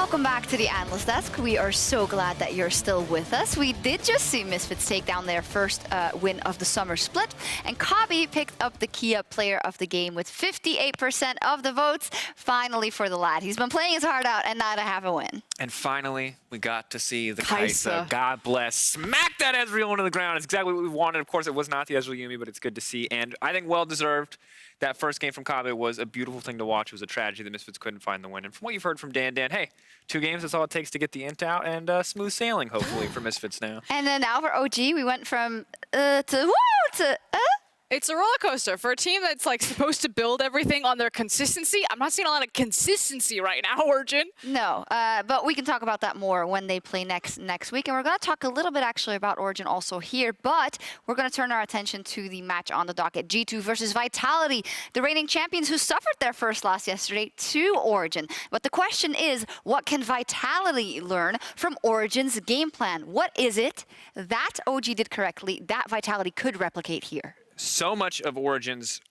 Welcome back to the Analyst Desk. We are so glad that you're still with us. We did just see Misfits take down their first win of the summer split, and Kabi picked up the Kia Player of the Game with 58% of the votes. Finally for the lad. He's been playing his heart out, and now to have a win. And finally, we got to see the Kaisa. God bless. Smack that Ezreal into the ground. It's exactly what we wanted. Of course, it was not the Ezreal Yumi, but it's good to see. And I think well-deserved. That first game from Kabe was a beautiful thing to watch. It was a tragedy the Misfits couldn't find the win. And from what you've heard from Dan, hey, 2 games, that's all it takes to get the int out, and smooth sailing, hopefully, for Misfits now. And then now for OG, we went from to woo to It's a roller coaster for a team that's like supposed to build everything on their consistency. I'm not seeing a lot of consistency right now, Origin. No, but we can talk about that more when they play next week. And we're going to talk a little bit actually about Origin also here, but we're going to turn our attention to the match on the docket. G2 versus Vitality, the reigning champions who suffered their first loss yesterday to Origin. But the question is, what can Vitality learn from Origin's game plan? What is it that OG did correctly that Vitality could replicate here? So much of Origin's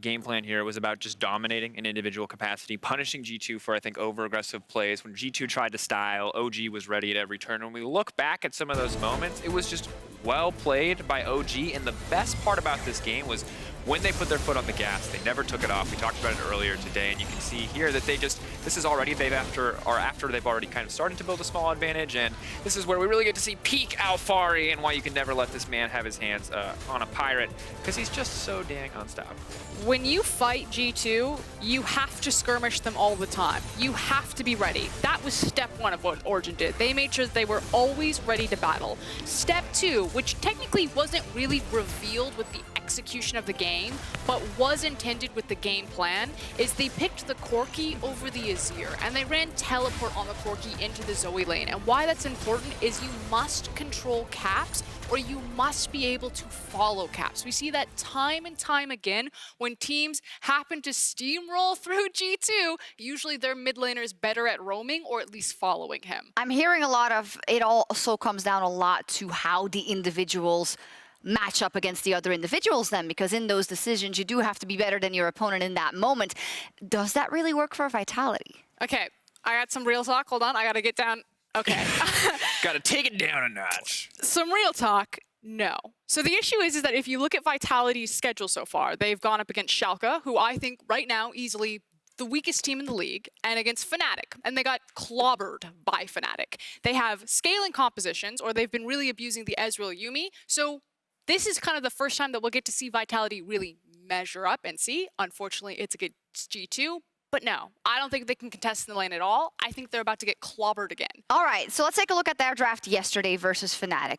game plan here was about just dominating in individual capacity, punishing G2 for, I think, over-aggressive plays. When G2 tried to style, OG was ready at every turn. When we look back at some of those moments, it was just well played by OG. And the best part about this game was when they put their foot on the gas, they never took it off. We talked about it earlier today, and you can see here that they just, this is already, after they've already kind of started to build a small advantage, and this is where we really get to see peak Alfari and why you can never let this man have his hands on a pirate, because he's just so dang unstoppable. When you fight G2, you have to skirmish them all the time. You have to be ready. That was step 1 of what Origin did. They made sure that they were always ready to battle. Step 2, which technically wasn't really revealed with the execution of the game, but was intended with the game plan, is they picked the Corki over the Azir, and they ran teleport on the Corki into the Zoe lane. And why that's important is you must control caps, or you must be able to follow caps. We see that time and time again when teams happen to steamroll through G2, usually their mid laner is better at roaming or at least following him. I'm hearing a lot of, it also comes down a lot to how the individuals match up against the other individuals then, because in those decisions, you do have to be better than your opponent in that moment. Does that really work for Vitality? Okay, I got some real talk. Hold on, I gotta get down. Okay. Gotta take it down a notch. Some real talk, no. So the issue is that if you look at Vitality's schedule so far, they've gone up against Schalke, who I think right now easily the weakest team in the league, and against Fnatic, and they got clobbered by Fnatic. They have scaling compositions, or they've been really abusing the Ezreal Yumi, so this is kind of the first time that we'll get to see Vitality really measure up and see. Unfortunately, it's against G2, but no, I don't think they can contest in the lane at all. I think they're about to get clobbered again. All right, so let's take a look at their draft yesterday versus Fnatic.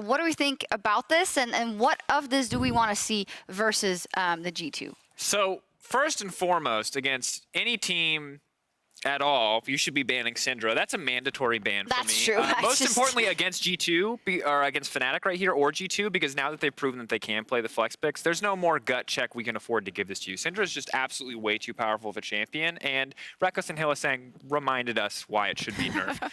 What do we think about this, and what of this do we want to see versus the G2? So, first and foremost, against any team at all, you should be banning Syndra. That's a mandatory ban for me. That's true. Most importantly, against G2, or against Fnatic right here, or G2, because now that they've proven that they can play the flex picks, there's no more gut check we can afford to give this to you. Syndra is just absolutely way too powerful of a champion, and Rekkles and Hylissang reminded us why it should be nerfed.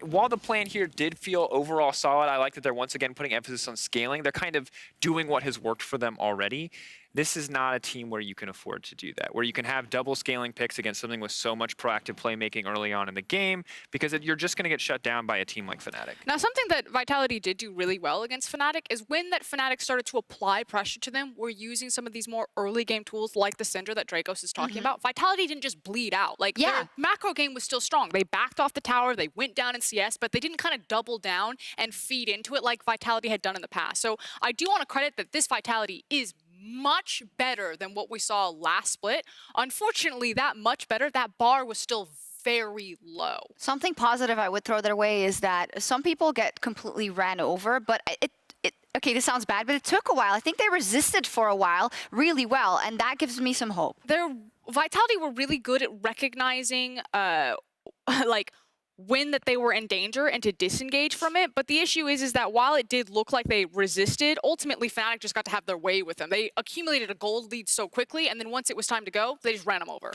While the plan here did feel overall solid, I like that they're once again putting emphasis on scaling. They're kind of doing what has worked for them already. This is not a team where you can afford to do that, where you can have double scaling picks against something with so much proactive playmaking early on in the game, because you're just going to get shut down by a team like Fnatic. Now, something that Vitality did do really well against Fnatic is when that Fnatic started to apply pressure to them, we're using some of these more early game tools like the Syndra that Dracos is talking about. Vitality didn't just bleed out. Like, their macro game was still strong. They backed off the tower, they went down in CS, but they didn't kind of double down and feed into it like Vitality had done in the past. So I do want to credit that this Vitality is much better than what we saw last split. Unfortunately, that much better, that bar was still very low. Something positive I would throw their way is that some people get completely ran over, but okay, this sounds bad, but it took a while. I think they resisted for a while really well, and that gives me some hope. Vitality were really good at recognizing like when that they were in danger and to disengage from it. But the issue is that while it did look like they resisted, ultimately Fnatic just got to have their way with them. They accumulated a gold lead so quickly, and then once it was time to go, they just ran them over.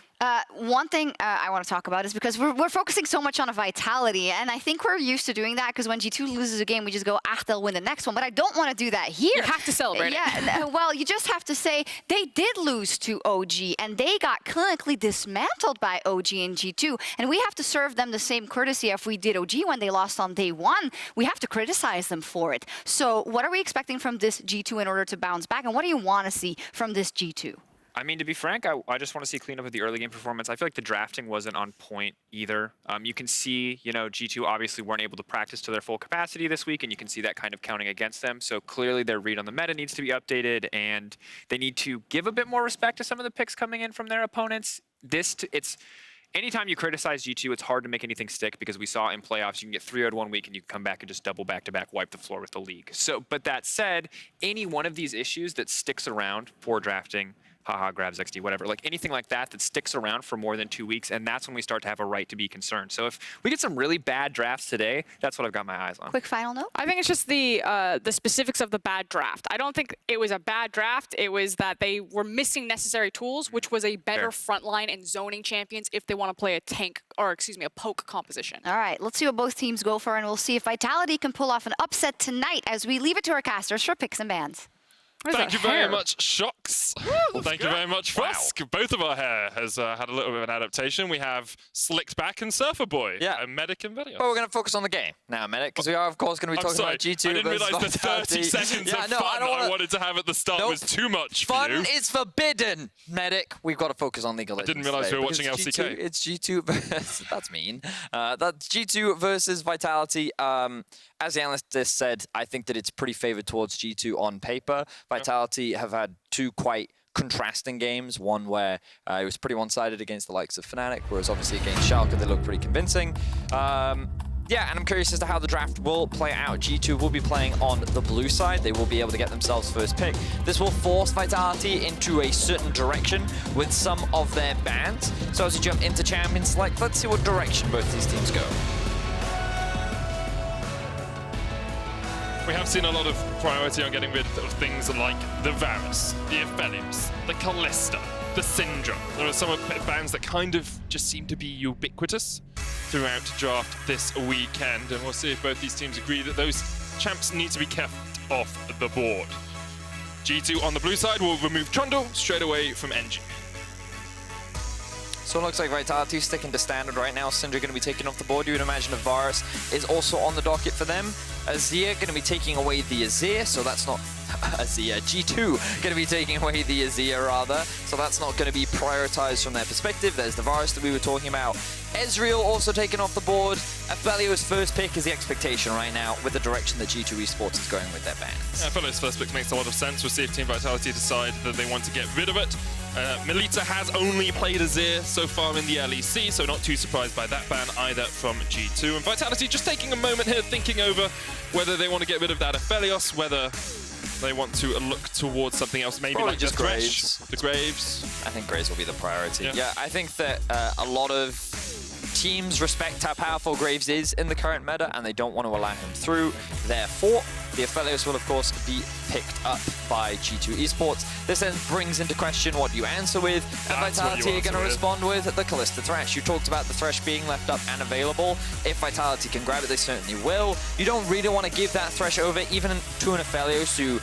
One thing I want to talk about is because we're focusing so much on a Vitality, and I think we're used to doing that because when G2 loses a game, we just go, they'll win the next one. But I don't want to do that here. You have to celebrate it. Well, you just have to say they did lose to OG, and they got clinically dismantled by OG and G2, and we have to serve them the same courtesy courtesy if we did OG when they lost on day one, we have to criticize them for it. So what are we expecting from this G2 in order to bounce back? And what do you want to see from this G2? I mean, to be frank, I just want to see cleanup of the early game performance. I feel like the drafting wasn't on point either. You can see, you know, G2 obviously weren't able to practice to their full capacity this week, and you can see that kind of counting against them. So clearly their read on the meta needs to be updated, and they need to give a bit more respect to some of the picks coming in from their opponents. Anytime you criticize G2, it's hard to make anything stick, because we saw in playoffs you can get 3-0 one week and you can come back and just double back-to-back wipe the floor with the league. So, but that said, any one of these issues that sticks around for drafting, haha, grabs XD, whatever, like anything like that sticks around for more than 2 weeks, and that's when we start to have a right to be concerned. So if we get some really bad drafts today, that's what I've got my eyes on. Quick final note? I think it's just the specifics of the bad draft. I don't think it was a bad draft. It was that they were missing necessary tools, which was a better frontline and zoning champions if they want to play a tank, or excuse me, a poke composition. All right, let's see what both teams go for, and we'll see if Vitality can pull off an upset tonight as we leave it to our casters for picks and bans. Thank you very much, Shocks. Thank you very much, Fusk. Both of our hair has had a little bit of an adaptation. We have Slicked Back and Surfer Boy. Yeah. Medic and Velios. But we're going to focus on the game now, Medic, because we are, of course, going to be talking about G2 I didn't versus realise the 30 Vitality. seconds of fun I wanted to have at the start was too much for Fun you. is forbidden, Medic. We've got to focus on League of Legends. I didn't realise we were watching because LCK. It's G2 versus... That's mean. That's G2 versus Vitality. As the analyst just said, I think that it's pretty favoured towards G2 on paper. Vitality have had two quite contrasting games. One where it was pretty one-sided against the likes of Fnatic, whereas obviously against Schalke they look pretty convincing. Yeah, and I'm curious as to how the draft will play out. G2 will be playing on the blue side. They will be able to get themselves first pick. This will force Vitality into a certain direction with some of their bans. So as we jump into Champions Select, let's see what direction both these teams go. We have seen a lot of priority on getting rid of things like the Varus, the Aphelios, the Kalista, the Syndra. There are some bans that kind of just seem to be ubiquitous throughout draft this weekend, and we'll see if both these teams agree that those champs need to be kept off the board. G2 on the blue side will remove Trundle straight away from NG. So it looks like Vitality sticking to standard right now. Syndra going to be taken off the board. You would imagine a Varus is also on the docket for them. Azir going to be taking away the Azir, so that's not... Azir. G2 going to be taking away the Azir, rather. So that's not going to be prioritized from their perspective. There's the Varus that we were talking about. Ezreal also taken off the board. Aphelios' first pick is the expectation right now with the direction that G2 Esports is going with their bans. Yeah, Aphelios' first pick makes a lot of sense. We'll see if Team Vitality decide that they want to get rid of it. Melita has only played Azir so far in the LEC, so not too surprised by that ban either from G2. And Vitality just taking a moment here, thinking over whether they want to get rid of that Aphelios, whether they want to look towards something else, maybe Probably like just the Graves. The Graves. I think Graves will be the priority. Yeah. Yeah, I think that a lot of teams respect how powerful Graves is in the current meta, and they don't want to allow him through. Therefore, the Aphelios will, of course, be picked up by G2 Esports. This then brings into question what you answer with, and Vitality are going to respond with the Kalista Thresh. You talked about the Thresh being left up and available. If Vitality can grab it, they certainly will. You don't really want to give that Thresh over even to an Aphelios who,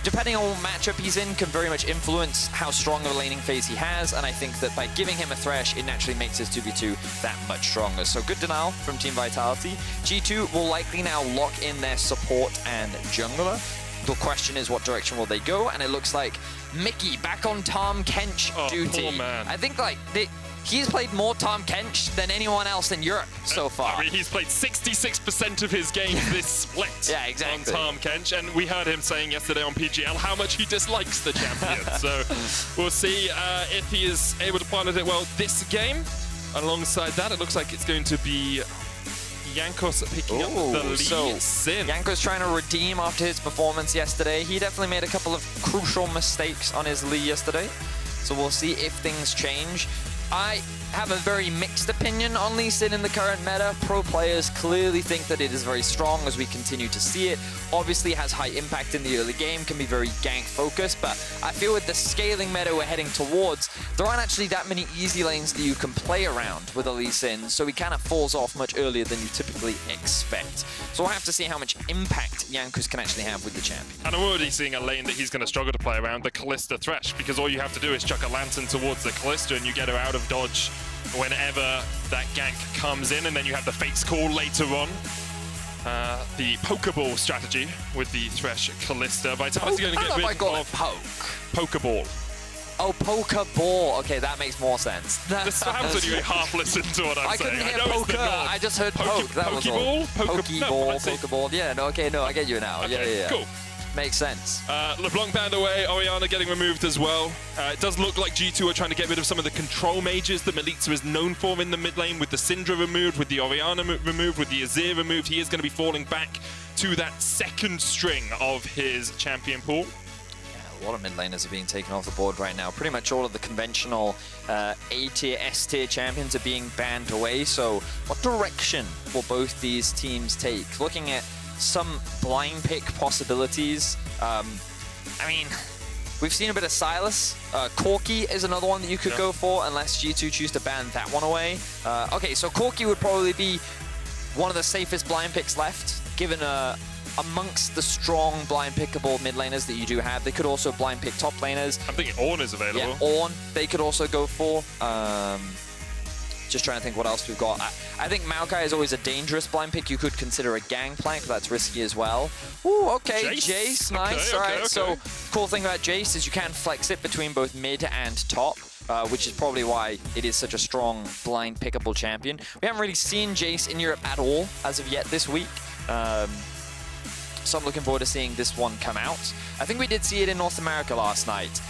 depending on what matchup he's in, can very much influence how strong of a laning phase he has, and I think that by giving him a Thresh, it naturally makes his 2v2 that much stronger. So good denial from Team Vitality. G2 will likely now lock in their support and jungler. The question is, what direction will they go? And it looks like Mickey back on Tahm Kench duty. Poor man. I think like he's played more Tahm Kench than anyone else in Europe so far. I mean, he's played 66% of his games this split Yeah, exactly. on Tahm Kench, and we heard him saying yesterday on PGL how much he dislikes the champion. So we'll see if he is able to pilot it well this game. Alongside that, it looks like it's going to be Jankos picking up the lead. So Sin. Jankos trying to redeem after his performance yesterday. He definitely made a couple of crucial mistakes on his Lee yesterday. So we'll see if things change. I have a very mixed opinion on Lee Sin in the current meta. Pro players clearly think that it is very strong as we continue to see it. Obviously has high impact in the early game, can be very gank focused, but I feel with the scaling meta we're heading towards, there aren't actually that many easy lanes that you can play around with a Lee Sin, so he kind of falls off much earlier than you typically expect. So we'll have to see how much impact Jankos can actually have with the champion. And I'm already seeing a lane that he's going to struggle to play around, the Kalista Thresh, because all you have to do is chuck a Lantern towards the Kalista and you get her out of dodge whenever that gank comes in, and then you have the Fate's Call later on. The Pokeball strategy with the Thresh Callista. Vitality going to get rid of Pokeball. Oh, Pokeball. Okay, that makes more sense. This sounds like you half listened to what I'm I saying. couldn't hear know it's the poker. norm. I just heard poke. That was all. Pokeball. Yeah, no, okay, no, I get you now. Okay, yeah. Cool. Makes sense. LeBlanc banned away, Orianna getting removed as well. It does look like G2 are trying to get rid of some of the control mages that Melitza is known for in the mid lane, with the Syndra removed, with the Orianna removed, with the Azir removed. He is going to be falling back to that second string of his champion pool. A lot of mid laners are being taken off the board right now. Pretty much all of the conventional A-tier, S-tier champions are being banned away. So what direction will both these teams take? Looking at some blind pick possibilities. I mean, we've seen a bit of Silas. Corki is another one that you could go for, unless G2 choose to ban that one away. Okay, so Corki would probably be one of the safest blind picks left, given amongst the strong blind pickable mid laners that you do have. They could also blind pick top laners. I'm thinking Ornn is available. Yeah, Ornn they could also go for. Just trying to think what else we've got. I think Maokai is always a dangerous blind pick. You could consider a Gangplank, but that's risky as well. Ooh, okay, Jace, nice. All right, so cool thing about Jace is you can flex it between both mid and top, which is probably why it is such a strong blind pickable champion. We haven't really seen Jace in Europe at all as of yet this week. So I'm looking forward to seeing this one come out. I think we did see it in North America last night.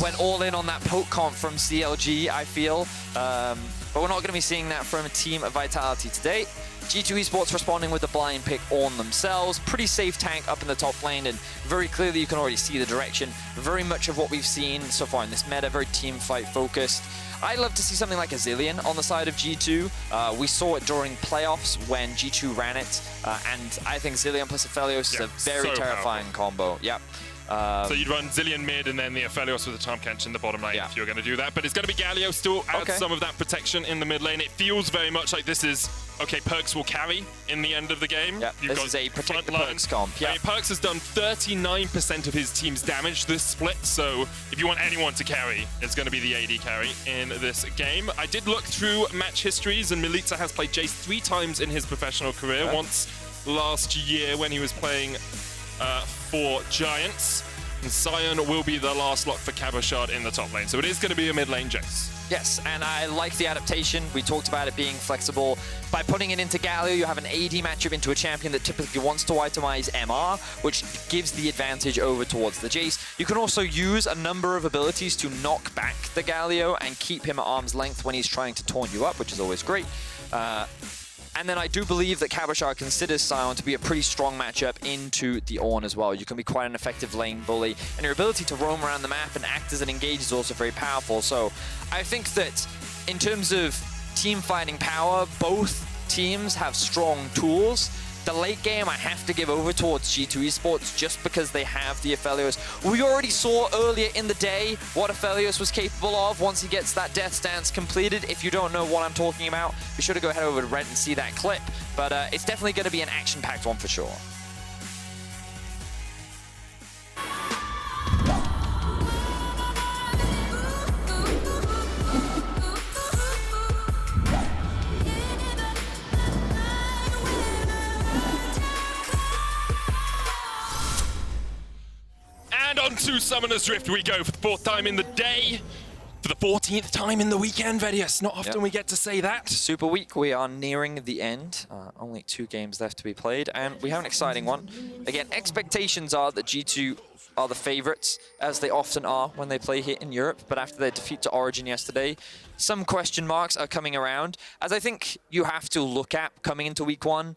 Went all in on that poke comp from CLG, I feel. But we're not going to be seeing that from a team of Vitality today. G2 Esports responding with the blind pick on themselves. Pretty safe tank up in the top lane, and very clearly you can already see the direction. Very much of what we've seen so far in this meta, very team fight focused. I'd love to see something like a Zilean on the side of G2. We saw it during playoffs when G2 ran it, and I think Zilean plus Aphelios is a very terrifying combo. Yep. So you'd run Zilean mid and then the Aphelios with the Tahm Kench in the bottom lane if you're going to do that. But it's going to be Galio still adds some of that protection in the mid lane. It feels very much like this is, okay, Perkz will carry in the end of the game. Yeah, this is a protect the Perkz comp. Yeah. Perkz has done 39% of his team's damage this split, so if you want anyone to carry, it's going to be the AD carry in this game. I did look through match histories, and Melitza has played Jace 3 times in his professional career. Once last year when he was playing for Giants, and Sion will be the last lock for Cabochard in the top lane. So it is going to be a mid lane Jace. Yes, and I like the adaptation. We talked about it being flexible. By putting it into Galio, you have an AD matchup into a champion that typically wants to itemize MR, which gives the advantage over towards the Jace. You can also use a number of abilities to knock back the Galio and keep him at arm's length when he's trying to taunt you up, which is always great. And then I do believe that Cabochard considers Sion to be a pretty strong matchup into the Ornn as well. You can be quite an effective lane bully, and your ability to roam around the map and act as an engage is also very powerful. So I think that in terms of team fighting power, both teams have strong tools. The late game I have to give over towards G2 Esports just because they have the Aphelios. We already saw earlier in the day what Aphelios was capable of once he gets that Death Stance completed. If you don't know what I'm talking about, be sure to go head over to Reddit and see that clip. But it's definitely going to be an action-packed one for sure. And on to Summoner's Rift we go for the 4th time in the day. For the 14th time in the weekend, Vedius. Not often we get to say that. Super week, we are nearing the end. Only 2 games left to be played, and we have an exciting one. Again, expectations are that G2 are the favorites, as they often are when they play here in Europe. But after their defeat to Origin yesterday, some question marks are coming around. As I think you have to look at coming into week 1,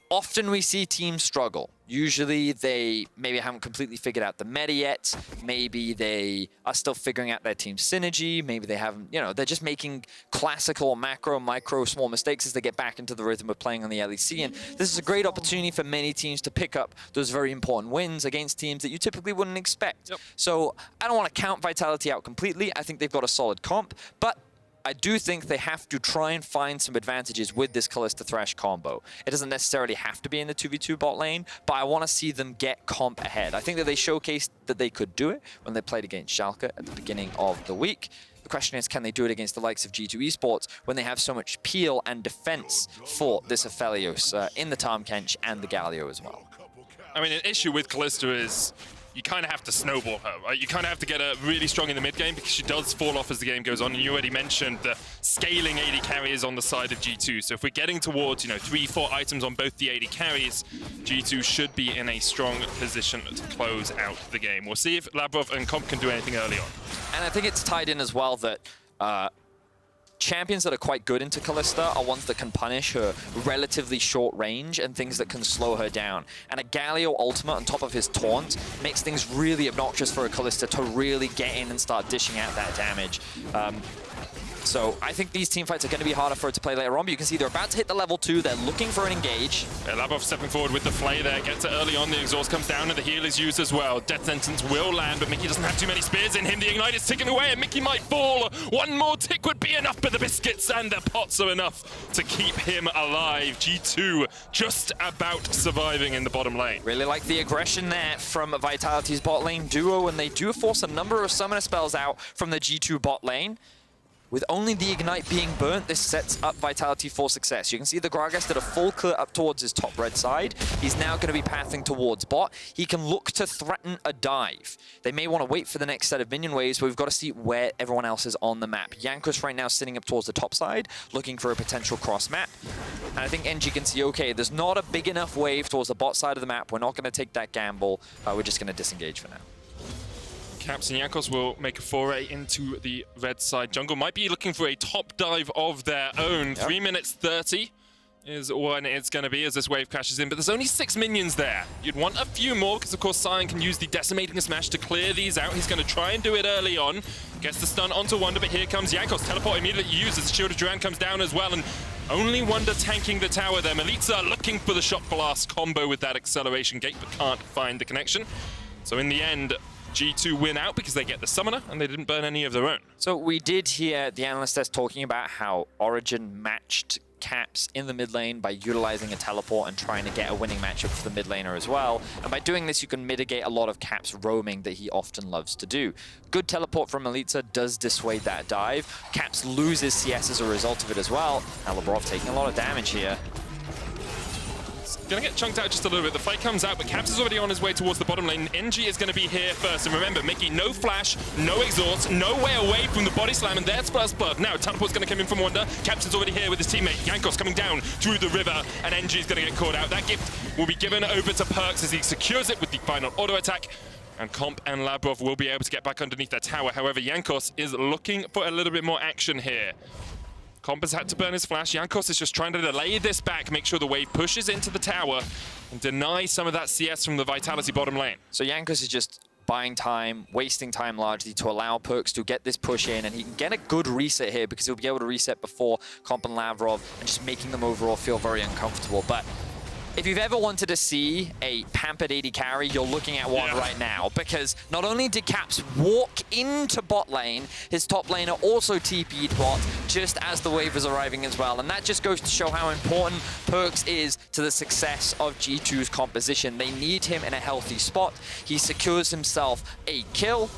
often we see teams struggle. Usually they maybe haven't completely figured out the meta yet. Maybe they are still figuring out their team synergy. Maybe they haven't, they're just making classical macro, micro, small mistakes as they get back into the rhythm of playing on the LEC. And this is a great opportunity for many teams to pick up those very important wins against teams that you typically wouldn't expect. So I don't want to count Vitality out completely. I think they've got a solid comp, but I do think they have to try and find some advantages with this Callista Thresh combo. It doesn't necessarily have to be in the 2v2 bot lane, but I want to see them get comp ahead. I think that they showcased that they could do it when they played against Schalke at the beginning of the week. The question is, can they do it against the likes of G2 Esports when they have so much peel and defense for this Aphelios in the Tahm Kench and the Galio as well? I mean, an issue with Kalista is you kind of have to snowball her, right? You kind of have to get her really strong in the mid game because she does fall off as the game goes on. And you already mentioned the scaling AD carries on the side of G2. So if we're getting towards, 3-4 items on both the AD carries, G2 should be in a strong position to close out the game. We'll see if Lavrov and Comp can do anything early on. And I think it's tied in as well that champions that are quite good into Kalista are ones that can punish her relatively short range and things that can slow her down. And a Galio ultimate on top of his taunt makes things really obnoxious for a Kalista to really get in and start dishing out that damage. So I think these team fights are going to be harder for her to play later on, but you can see they're about to hit the level 2. They're looking for an engage. Yeah, Lavrov stepping forward with the flay there, gets it early on. The exhaust comes down and the heal is used as well. Death sentence will land, but Mickey doesn't have too many spears in him. The ignite is ticking away and Mickey might fall. One more tick would be enough, but the biscuits and the pots are enough to keep him alive. G2 just about surviving in the bottom lane. Really like the aggression there from Vitality's bot lane duo, and they do force a number of summoner spells out from the G2 bot lane. With only the Ignite being burnt, this sets up Vitality for success. You can see the Gragas did a full clear up towards his top red side. He's now going to be pathing towards bot. He can look to threaten a dive. They may want to wait for the next set of minion waves, but we've got to see where everyone else is on the map. Jankos right now sitting up towards the top side, looking for a potential cross map. And I think NG can see, okay, there's not a big enough wave towards the bot side of the map. We're not going to take that gamble. We're just going to disengage for now. Caps and Jankos will make a foray into the red side jungle. Might be looking for a top dive of their own. Yep. 3 minutes 30 is when it's going to be as this wave crashes in. But there's only 6 minions there. You'd want a few more because, of course, Sion can use the Decimating Smash to clear these out. He's going to try and do it early on. Gets the stun onto Wonder, but here comes Jankos. Teleport immediately used as the Shield of Duran comes down as well. And only Wonder tanking the tower there. Melitza looking for the Shock Blast combo with that acceleration gate, but can't find the connection. So in the end, G2 win out because they get the summoner and they didn't burn any of their own. So we did hear the analyst test talking about how Origin matched Caps in the mid lane by utilizing a teleport and trying to get a winning matchup for the mid laner as well. And by doing this, you can mitigate a lot of Caps roaming that he often loves to do. Good teleport from Melitza does dissuade that dive. Caps loses CS as a result of it as well. Now Lavrov taking a lot of damage here. Gonna get chunked out just a little bit. The fight comes out, but Caps is already on his way towards the bottom lane. NG is gonna be here first. And remember, Mickey, no flash, no exhaust, no way away from the body slam, and there's first blood. Now, teleport's gonna come in from Wonder. Caps is already here with his teammate. Jankos coming down through the river, and NG is gonna get caught out. That gift will be given over to Perks as he secures it with the final auto attack. And Comp and Lavrov will be able to get back underneath that tower. However, Jankos is looking for a little bit more action here. Comp has had to burn his flash. Jankos is just trying to delay this back, make sure the wave pushes into the tower and deny some of that CS from the Vitality bottom lane. So Jankos is just buying time, wasting time largely to allow Perks to get this push in, and he can get a good reset here because he'll be able to reset before Comp and Lavrov and just making them overall feel very uncomfortable. But if you've ever wanted to see a pampered AD carry, you're looking at one right now, because not only did Caps walk into bot lane, his top laner also TP'd bot just as the wave was arriving as well. And that just goes to show how important Perks is to the success of G2's composition. They need him in a healthy spot. He secures himself a kill,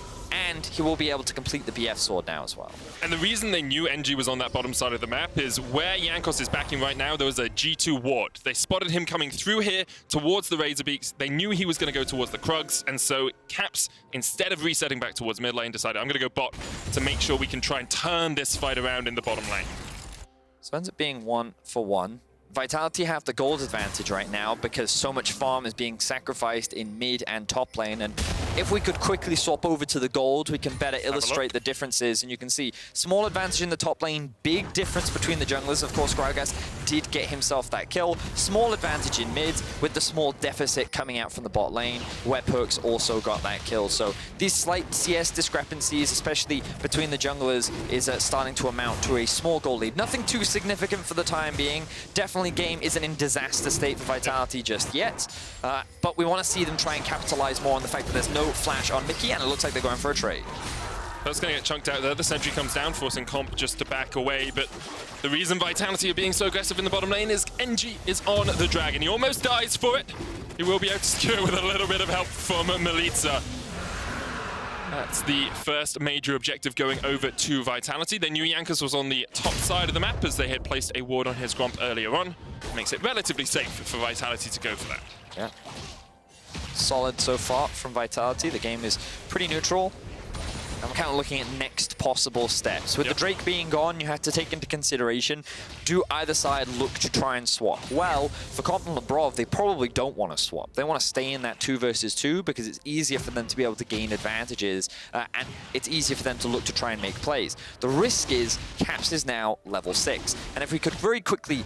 and he will be able to complete the BF sword now as well. And the reason they knew NG was on that bottom side of the map is where Jankos is backing right now, there was a G2 ward. They spotted him coming through here towards the Razor Beaks. They knew he was going to go towards the Krugs, and so Caps, instead of resetting back towards mid lane, decided, I'm going to go bot to make sure we can try and turn this fight around in the bottom lane. So it ends up being 1-for-1. Vitality have the gold advantage right now because so much farm is being sacrificed in mid and top lane, and if we could quickly swap over to the gold, we can better illustrate the differences. And you can see small advantage in the top lane, big difference between the junglers. Of course, Gragas did get himself that kill. Small advantage in mid with the small deficit coming out from the bot lane, where Perks also got that kill. So these slight CS discrepancies, especially between the junglers, is starting to amount to a small gold lead. Nothing too significant for the time being. Definitely game isn't in disaster state for Vitality just yet, but we want to see them try and capitalize more on the fact that there's no flash on Mickey, and it looks like they're going for a trade. That's going to get chunked out there. The sentry comes down, forcing Comp just to back away, but the reason Vitality are being so aggressive in the bottom lane is NG is on the dragon. He almost dies for it. He will be able to secure it with a little bit of help from Melitza. That's the first major objective going over to Vitality. They knew Jankos was on the top side of the map as they had placed a ward on his Gromp earlier on. Makes it relatively safe for Vitality to go for that. Yeah. Solid so far from Vitality. The game is pretty neutral. I'm kind of looking at next possible steps. With the Drake being gone, you have to take into consideration, do either side look to try and swap? Well, for Comp and Labrov, they probably don't want to swap. They want to stay in that 2 versus 2 because it's easier for them to be able to gain advantages and it's easier for them to look to try and make plays. The risk is Caps is now level 6. And if we could very quickly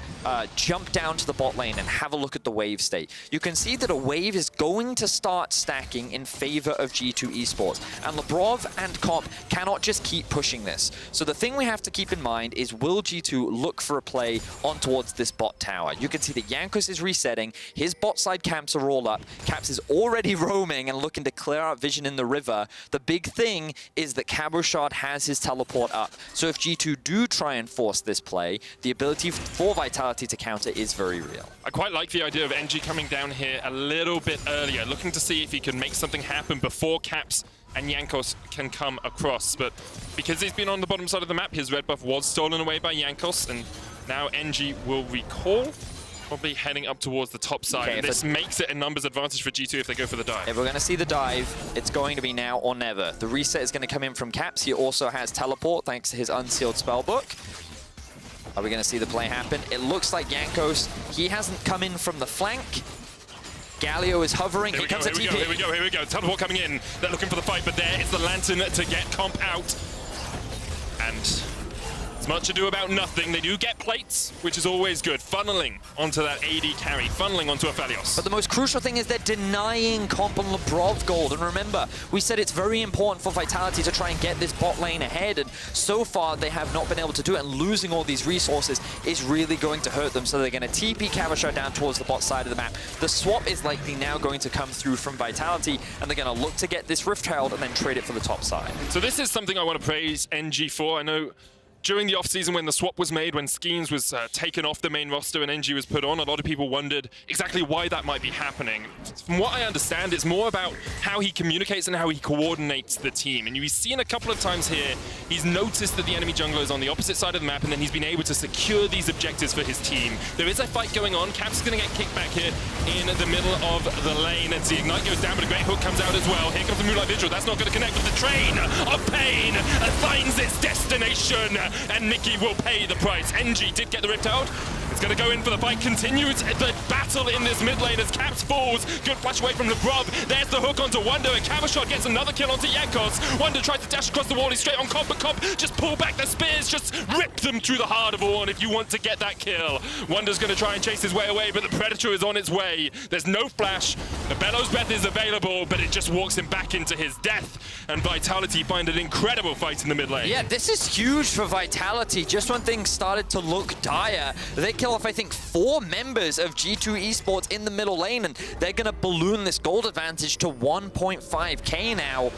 jump down to the bot lane and have a look at the wave state, you can see that a wave is going to start stacking in favor of G2 Esports. And Labrov and Comp cannot just keep pushing this. So the thing we have to keep in mind is, will G2 look for a play on towards this bot tower? You can see that Jankos is resetting, his bot side camps are all up, Caps is already roaming and looking to clear out vision in the river. The big thing is that Cabochard has his teleport up. So if G2 do try and force this play, the ability for Vitality to counter is very real. I quite like the idea of NG coming down here a little bit earlier, looking to see if he can make something happen before Caps and Jankos can come across. But because he's been on the bottom side of the map, his red buff was stolen away by Jankos, and now NG will recall, probably heading up towards the top side. Okay, and this makes it a numbers advantage for G2 if they go for the dive. If we're going to see the dive, it's going to be now or never. The reset is going to come in from Caps. He also has teleport thanks to his unsealed spellbook. Are we going to see the play happen? It looks like Jankos, he hasn't come in from the flank. Galio is hovering. Here comes a TP. Here we go. Teleport coming in. They're looking for the fight, but there is the Lantern to get Comp out. And it's much ado about nothing. They do get plates, which is always good. Funneling onto that AD carry, funneling onto Aphelios. But the most crucial thing is they're denying Comp and Labrov gold. And remember, we said it's very important for Vitality to try and get this bot lane ahead. And so far, they have not been able to do it. And losing all these resources is really going to hurt them. So they're going to TP Cabochard down towards the bot side of the map. The swap is likely now going to come through from Vitality. And they're going to look to get this Rift Herald and then trade it for the top side. So this is something I want to praise NG for. I know during the offseason when the swap was made, when Skeens was taken off the main roster and NG was put on, a lot of people wondered exactly why that might be happening. From what I understand, it's more about how he communicates and how he coordinates the team. And you've seen a couple of times here, he's noticed that the enemy jungler is on the opposite side of the map, and then he's been able to secure these objectives for his team. There is a fight going on. Caps is going to get kicked back here in the middle of the lane. And the Ignite goes down, but a great hook comes out as well. Here comes the Moonlight Vigil. That's not going to connect with the train of pain. Finds its destination. And Mickey will pay the price. NG did get the Rift out. It's going to go in for the fight. Continues the battle in this mid lane as Caps falls. Good flash away from Labrov. There's the hook onto Wonder, and Cabochard gets another kill onto Jankos. Wonder tries to dash across the wall. He's straight on Comp, but Comp just pull back the spears. Just rip them through the heart of Ornn if you want to get that kill. Wonder's going to try and chase his way away, but the Predator is on its way. There's no flash. The Bellows Breath is available, but it just walks him back into his death. And Vitality find an incredible fight in the mid lane. Yeah, this is huge for Vitality. Just when things started to look dire, they kill off, I think, 4 members of G2 Esports in the middle lane, and they're going to balloon this gold advantage to 1.5k now.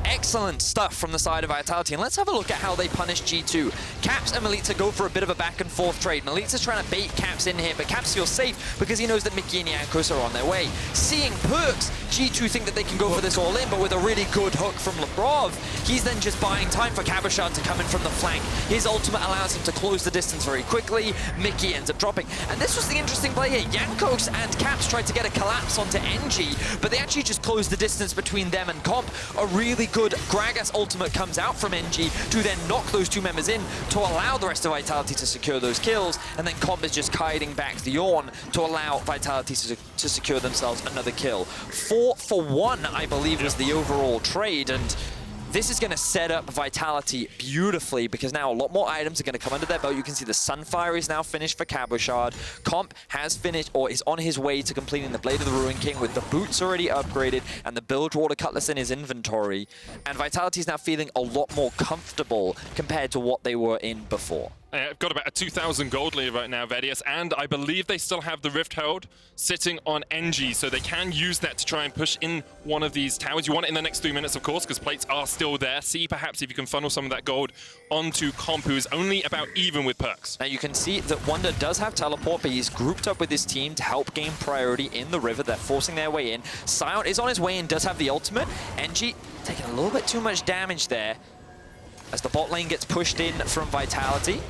Excellent stuff from the side of Vitality. And let's have a look at how they punish G2. Caps and Melita go for a bit of a back and forth trade. Melita's trying to bait Caps in here, but Caps feels safe because he knows that Mickey and Jankos are on their way. Seeing Perks, G2 think that they can go for this all in, but with a really good hook from Labrov, he's then just buying time for Cabochard to come in from the flank. His ultimate allows him to close the distance very quickly. Mickey ends up dropping. And this was the interesting play here. Jankos and Caps tried to get a collapse onto NG, but they actually just closed the distance between them and Comp. A really good Gragas ultimate comes out from NG to then knock those 2 members in to allow the rest of Vitality to secure those kills, and then Comp is just kiting back the Ornn to allow Vitality to secure themselves another kill. 4 for 1, I believe, was the overall trade, and this is going to set up Vitality beautifully because now a lot more items are going to come under their belt. You can see the Sunfire is now finished for Cabochard. Comp has finished or is on his way to completing the Blade of the Ruin King with the boots already upgraded and the Bilgewater Cutlass in his inventory. And Vitality is now feeling a lot more comfortable compared to what they were in before. I've got about a 2,000 gold lead right now, Vedius, and I believe they still have the Rift Herald sitting on NG, so they can use that to try and push in one of these towers. You want it in the next 3 minutes, of course, because plates are still there. See perhaps if you can funnel some of that gold onto Comp, who is only about even with Perks. Now you can see that Wonder does have teleport, but he's grouped up with his team to help gain priority in the river. They're forcing their way in. Sion is on his way in, does have the ultimate. NG taking a little bit too much damage there as the bot lane gets pushed in from Vitality.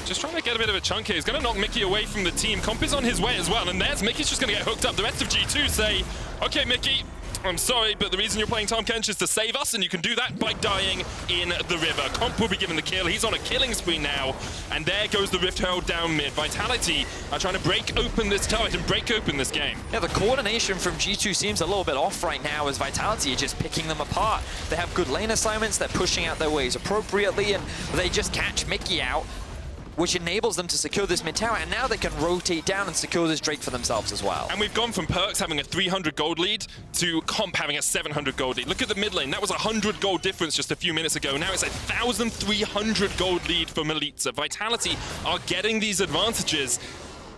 Just trying to get a bit of a chunk here. He's going to knock Mickey away from the team. Comp is on his way as well, and there's Mickey's just going to get hooked up. The rest of G2 say, okay, Mickey, I'm sorry, but the reason you're playing Tahm Kench is to save us, and you can do that by dying in the river. Comp will be given the kill. He's on a killing spree now, and there goes the Rift Herald down mid. Vitality are trying to break open this turret and break open this game. Yeah, the coordination from G2 seems a little bit off right now as Vitality are just picking them apart. They have good lane assignments, they're pushing out their waves appropriately, and they just catch Mickey out, which enables them to secure this mid tower, and now they can rotate down and secure this Drake for themselves as well. And we've gone from Perks having a 300 gold lead to Comp having a 700 gold lead. Look at the mid lane. That was a 100 gold difference just a few minutes ago. Now it's a 1,300 gold lead for Milica. Vitality are getting these advantages,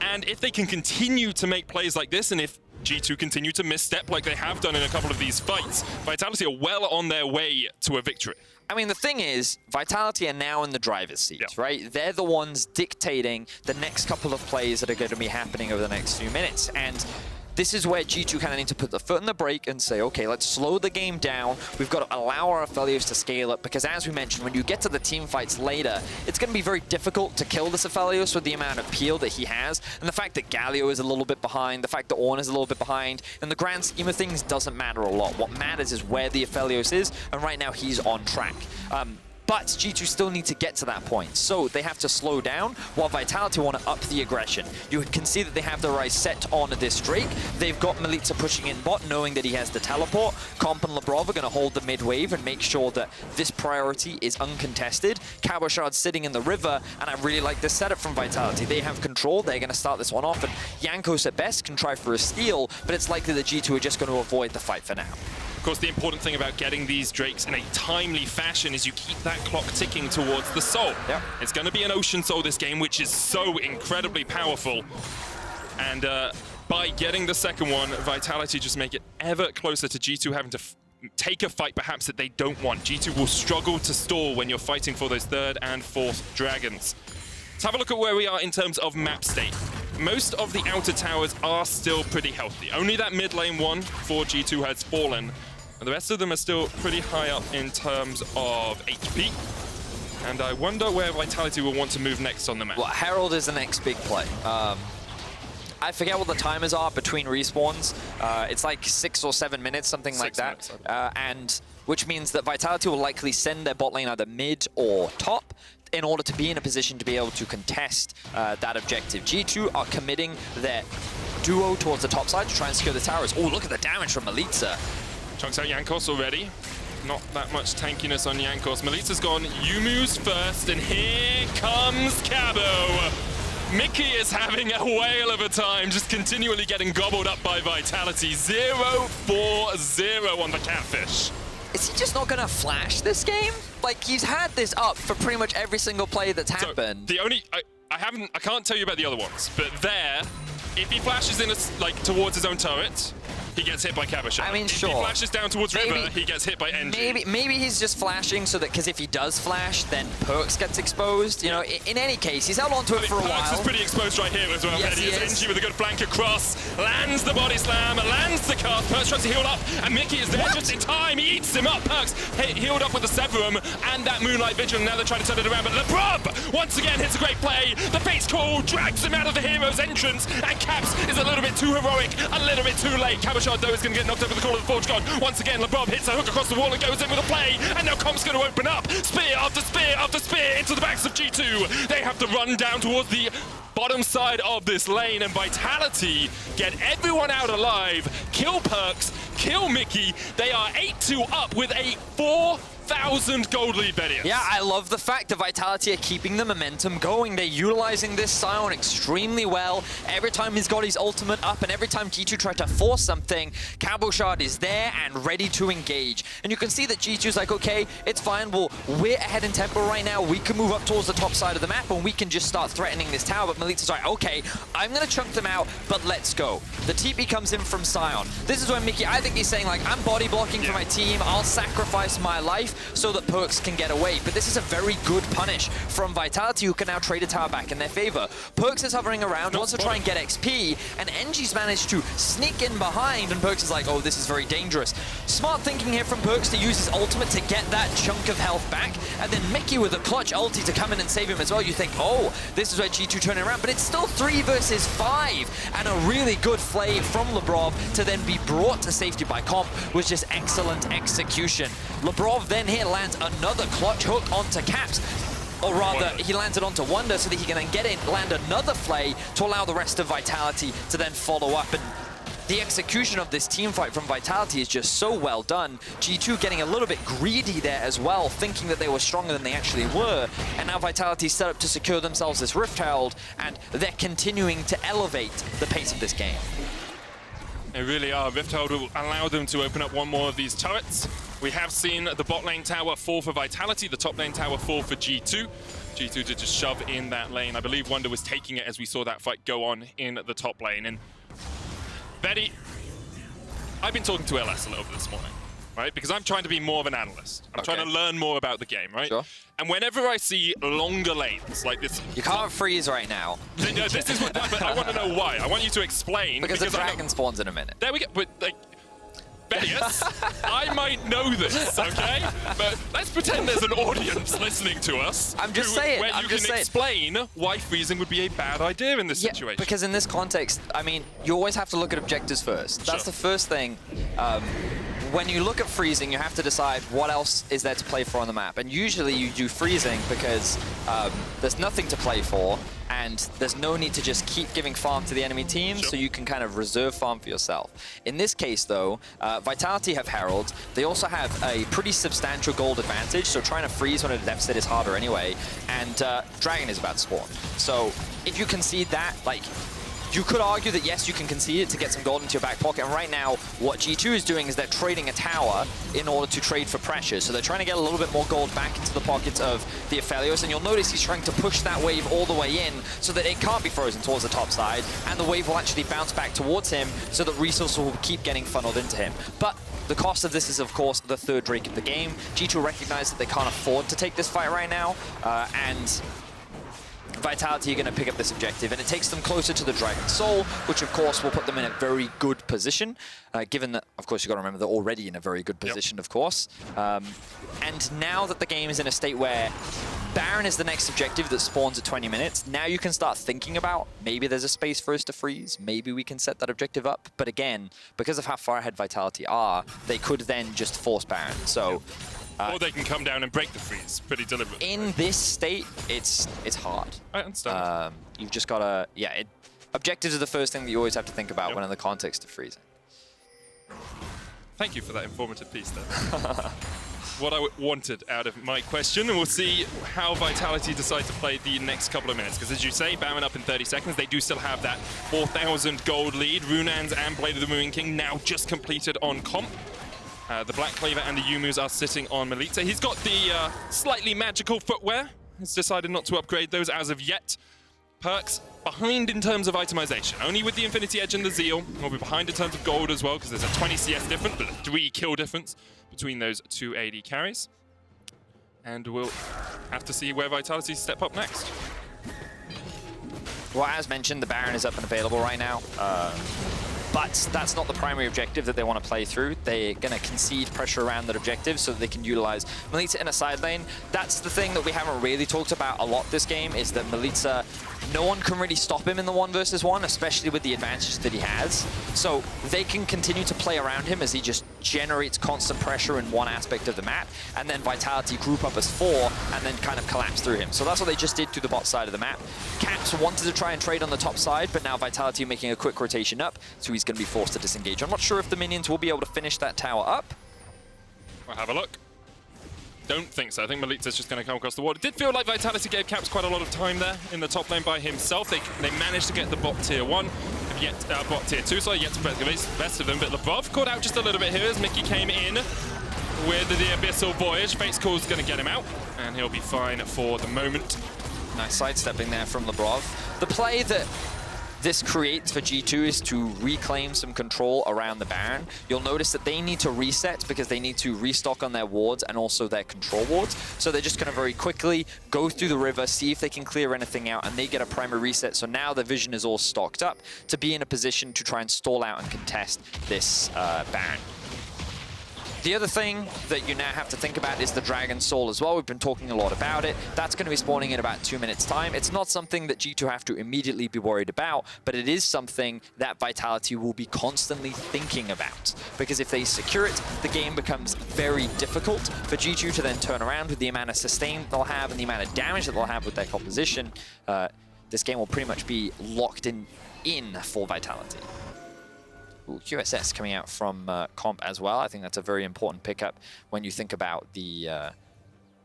and if they can continue to make plays like this, and if G2 continue to misstep like they have done in a couple of these fights, Vitality are well on their way to a victory. I mean, the thing is, Vitality are now in the driver's seat, right? They're the ones dictating the next couple of plays that are going to be happening over the next few minutes. And this is where G2 kind of need to put the foot in the brake and say, okay, let's slow the game down. We've got to allow our Aphelios to scale up, because as we mentioned, when you get to the team fights later, it's going to be very difficult to kill this Aphelios with the amount of peel that he has. And the fact that Galio is a little bit behind, the fact that Ornn is a little bit behind, in the grand scheme of things doesn't matter a lot. What matters is where the Aphelios is, and right now he's on track. But G2 still need to get to that point, so they have to slow down while Vitality want to up the aggression. You can see that they have their eyes set on this Drake. They've got Milica pushing in bot, knowing that he has the teleport. Comp and Labrov are going to hold the mid wave and make sure that this priority is uncontested. Cabochard's sitting in the river, and I really like this setup from Vitality. They have control, they're going to start this one off, and Jankos at best can try for a steal, but it's likely that G2 are just going to avoid the fight for now. Of course, the important thing about getting these Drakes in a timely fashion is you keep that clock ticking towards the soul. Yep. It's going to be an Ocean Soul this game, which is so incredibly powerful. And by getting the second one, Vitality just make it ever closer to G2 having to take a fight perhaps that they don't want. G2 will struggle to stall when you're fighting for those third and fourth dragons. Let's have a look at where we are in terms of map state. Most of the outer towers are still pretty healthy. Only that mid lane one for G2 has fallen. And the rest of them are still pretty high up in terms of HP. And I wonder where Vitality will want to move next on the map. Well, Herald is the next big play. I forget what the timers are between respawns. It's like 6 or 7 minutes, something like that. And which means that Vitality will likely send their bot lane either mid or top in order to be in a position to be able to contest that objective. G2 are committing their duo towards the top side to try and secure the towers. Oh, look at the damage from Milica. Chunks out Jankos already. Not that much tankiness on Jankos. Milica's gone. Yumu's first, and here comes Cabo. Mickey is having a whale of a time, just continually getting gobbled up by Vitality. 0-4-0 on the Catfish. Is he just not going to flash this game? Like, he's had this up for pretty much every single play that's happened. The only... I can't tell you about the other ones, but there, if he flashes in towards his own turret, he gets hit by Cabochard. I mean, if sure. he flashes down towards River, he gets hit by NG. Maybe he's just flashing so that, because if he does flash, then Perks gets exposed. You know, in any case, he's held onto it for a while. Perks is pretty exposed right here as well. Yes, he is. NG with a good flank across, lands the body slam, lands the cast. Perks tries to heal up, and Mickey is there just in time. He eats him up. Perks healed up with the Severum and that Moonlight Vigil. Now they're trying to turn it around, but Labrov once again hits a great play. The Fate's Call drags him out of the hero's entrance, and Caps is a little bit too heroic, a little bit too late. Cabochard, though, is going to get knocked over the Call of the Forge God. Once again, Labrov hits a hook across the wall and goes in with a play, and now Comp's going to open up. Spear after spear after spear into the backs of G2. They have to run down towards the bottom side of this lane, and Vitality get everyone out alive, kill Perks, kill Mickey. They are 8-2 up with a 4,000 gold lead, Vedius. Yeah, I love the fact that Vitality are keeping the momentum going. They're utilizing this Sion extremely well. Every time he's got his ultimate up and every time G2 try to force something, Cabochard is there and ready to engage. And you can see that G2's like, okay, it's fine. Well, we're ahead in tempo right now. We can move up towards the top side of the map and we can just start threatening this tower. But Melita's like, okay, I'm going to chunk them out, but let's go. The TP comes in from Sion. This is where Mickey, I think he's saying like, I'm body blocking for my team. I'll sacrifice my life so that Perks can get away. But this is a very good punish from Vitality, who can now trade a tower back in their favor. Perks is hovering around, wants to try and get XP, and NG's managed to sneak in behind, and Perks is like, oh, this is very dangerous. Smart thinking here from Perks to use his ultimate to get that chunk of health back, and then Mickey with a clutch ulti to come in and save him as well. You think, oh, this is where G2 turning around, but it's still 3 versus 5, and a really good play from Lebrov to then be brought to safety by Comp was just excellent execution. Lebrov then here lands another clutch hook onto Caps, or rather, he lands it onto Wonder so that he can then get in, land another flay to allow the rest of Vitality to then follow up. And the execution of this team fight from Vitality is just so well done. G2 getting a little bit greedy there as well, thinking that they were stronger than they actually were. And now Vitality set up to secure themselves this Rift Herald, and they're continuing to elevate the pace of this game. They really are. Rift Herald will allow them to open up one more of these turrets. We have seen the bot lane tower fall for Vitality, the top lane tower fall for G2. G2 to just shove in that lane. I believe Wonder was taking it as we saw that fight go on in the top lane. And Betty, I've been talking to LS a little bit this morning, right? Because I'm trying to be more of an analyst. I'm trying to learn more about the game, right? Sure. And whenever I see longer lanes like this... You can't freeze right now. This is what, but I want to know why. I want you to explain. Because the dragon spawns in a minute. There we go. But, like, Vedius, I might know this, okay? But let's pretend there's an audience listening to us. I'm just saying. Where you can explain why freezing would be a bad idea in this situation. Because in this context, I mean, you always have to look at objectives first. That's the first thing. When you look at freezing, you have to decide what else is there to play for on the map. And usually you do freezing because there's nothing to play for, and there's no need to just keep giving farm to the enemy team, so you can kind of reserve farm for yourself. In this case, though, Vitality have Herald. They also have a pretty substantial gold advantage, so trying to freeze when at a deficit is harder anyway. And Dragon is about to spawn. So if you concede that, like, you could argue that, yes, you can concede it to get some gold into your back pocket. And right now, what G2 is doing is they're trading a tower in order to trade for pressure. So they're trying to get a little bit more gold back into the pockets of the Aphelios. And you'll notice he's trying to push that wave all the way in so that it can't be frozen towards the top side. And the wave will actually bounce back towards him so that resources will keep getting funneled into him. But the cost of this is, of course, the third Drake of the game. G2 recognize that they can't afford to take this fight right now. And Vitality are going to pick up this objective, and it takes them closer to the Dragon Soul, which of course will put them in a very good position, given that, of course, you've got to remember they're already in a very good position, of course. And now that the game is in a state where Baron is the next objective that spawns at 20 minutes, now you can start thinking about maybe there's a space for us to freeze, maybe we can set that objective up. But again, because of how far ahead Vitality are, they could then just force Baron. So. Or they can come down and break the freeze pretty deliberately. In this state, it's hard. I understand. You've just got to, objectives are the first thing that you always have to think about when in the context of freezing. Thank you for that informative piece there. What I wanted out of my question, and we'll see how Vitality decide to play the next couple of minutes. Because as you say, Baron up in 30 seconds. They do still have that 4,000 gold lead. Runans and Blade of the Moon King now just completed on Comp. The Black Claver and the Yumus are sitting on Melita. He's got the slightly magical footwear. He's decided not to upgrade those as of yet. Perks behind in terms of itemization. Only with the Infinity Edge and the Zeal. We'll be behind in terms of gold as well, because there's a 20 CS difference, but a 3 kill difference between those two AD carries. And we'll have to see where Vitality step up next. Well, as mentioned, the Baron is up and available right now. but that's not the primary objective that they want to play through. They're going to concede pressure around that objective so that they can utilize Melitza in a side lane. That's the thing that we haven't really talked about a lot this game, is that Melitza, no one can really stop him in the 1 versus 1, especially with the advantage that he has. So they can continue to play around him as he just generates constant pressure in one aspect of the map, and then Vitality group up as 4 and then kind of collapse through him. So that's what they just did to the bot side of the map. Caps wanted to try and trade on the top side, but now Vitality are making a quick rotation up, so he's going to be forced to disengage. I'm not sure if the minions will be able to finish that tower up. We'll have a look. Don't think so. I think Melitza's just going to come across the wall. It did feel like Vitality gave Caps quite a lot of time there in the top lane by himself. They managed to get the bot tier 1, yet bot tier 2, so yet to best of them. But Lvov caught out just a little bit here as Mickey came in with the Abyssal Voyage. Fate's Call's going to get him out, and he'll be fine for the moment. Nice sidestepping there from Lebrov. The play that this creates for G2 is to reclaim some control around the Baron. You'll notice that they need to reset because they need to restock on their wards and also their control wards. So they're just going to very quickly go through the river, see if they can clear anything out, and they get a primary reset. So now the vision is all stocked up to be in a position to try and stall out and contest this Baron. The other thing that you now have to think about is the Dragon Soul as well. We've been talking a lot about it. That's going to be spawning in about 2 minutes' time. It's not something that G2 have to immediately be worried about, but it is something that Vitality will be constantly thinking about. Because if they secure it, the game becomes very difficult for G2 to then turn around with the amount of sustain they'll have and the amount of damage that they'll have with their composition. This game will pretty much be locked in for Vitality. Ooh, QSS coming out from Comp as well. I think that's a very important pickup when you think about the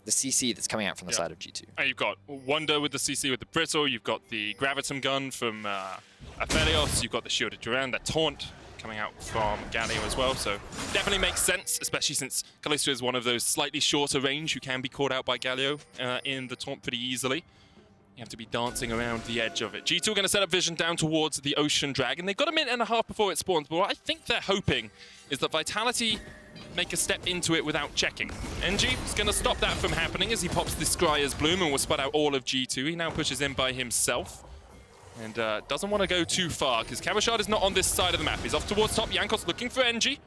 CC that's coming out from the side of G2. You've got Wonder with the CC with the Brittle, you've got the Gravitum gun from Aphelios, you've got the Shielded Durand, that Taunt coming out from Galio as well, so definitely makes sense, especially since Kalista is one of those slightly shorter range who can be caught out by Galio in the Taunt pretty easily. You have to be dancing around the edge of it. G2 are going to set up vision down towards the Ocean Dragon. They've got a minute and a half before it spawns, but what I think they're hoping is that Vitality make a step into it without checking. NG is going to stop that from happening as he pops the Scryer's Bloom and will spot out all of G2. He now pushes in by himself and doesn't want to go too far because Cabochard is not on this side of the map. He's off towards top. Jankos looking for NG.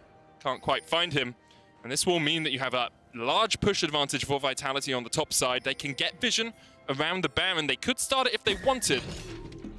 Can't quite find him. And this will mean that you have a large push advantage for Vitality on the top side. They can get vision around the Baron. They could start it if they wanted,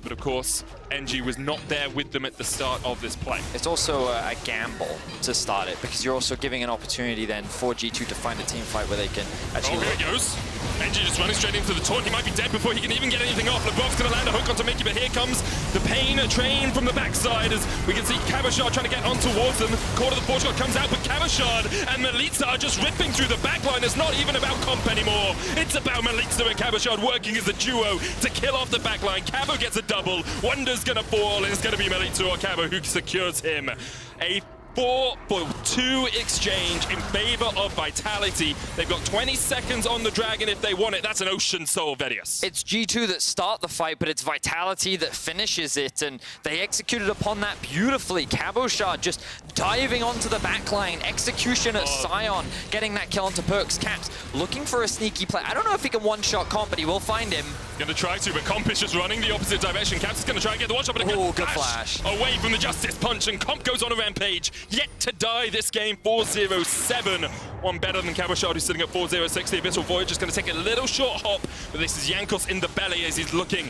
but of course, NG was not there with them at the start of this play. It's also a gamble to start it because you're also giving an opportunity then for G2 to find a team fight where they can actually... Oh, here it goes. NG just running straight into the taunt. He might be dead before he can even get anything off. Lebrov's going to land a hook onto Mickey, but here comes the Pain train from the backside as we can see Cabochard trying to get on towards them. Court of the Forge God comes out, but Cabochard and Melitza are just ripping through the backline. It's not even about comp anymore. It's about Melitza and Cabochard working as a duo to kill off the backline. Cabo gets a double. Wonder's going to fall, and it's going to be Melitza or Cabo who secures him. A 4-for-2 exchange in favor of Vitality. They've got 20 seconds on the Dragon if they want it. That's an Ocean Soul, Vedius. It's G2 that start the fight, but it's Vitality that finishes it, and they executed upon that beautifully. Cabochard just diving onto the backline. Execution at Sion, getting that kill onto Perks. Caps looking for a sneaky play. I don't know if he can one-shot Comp, but he will find him. Going to try to, but Comp is just running the opposite direction. Caps is going to try and get the one-shot, but a good flash away from the Justice Punch, and Comp goes on a rampage. Yet to die this game, 4-0-7. One better than Cabochard, who's sitting at 4-0-6. The Abyssal Voyage is going to take a little short hop, but this is Jankos in the belly as he's looking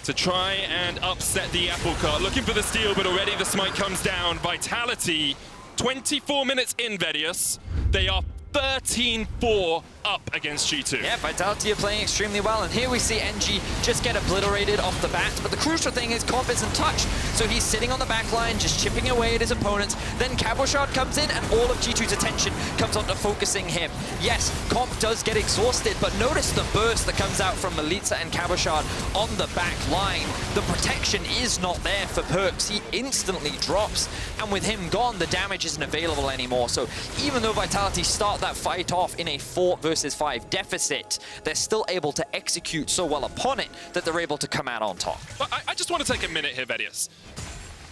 to try and upset the apple cart. Looking for the steal, but already the smite comes down. Vitality, 24 minutes in, Vedius. They are 13-4 up against G2. Yeah, Vitality are playing extremely well, and here we see NG just get obliterated off the bat, but the crucial thing is Comp isn't touched, so he's sitting on the back line, just chipping away at his opponents. Then Cabochard comes in, and all of G2's attention comes onto focusing him. Yes, Comp does get exhausted, but notice the burst that comes out from Melitza and Cabochard on the back line. The protection is not there for Perks. He instantly drops, and with him gone, the damage isn't available anymore. So even though Vitality start that fight off in a 4-versus-5 deficit, they're still able to execute so well upon it that they're able to come out on top. But I just want to take a minute here, Vedius.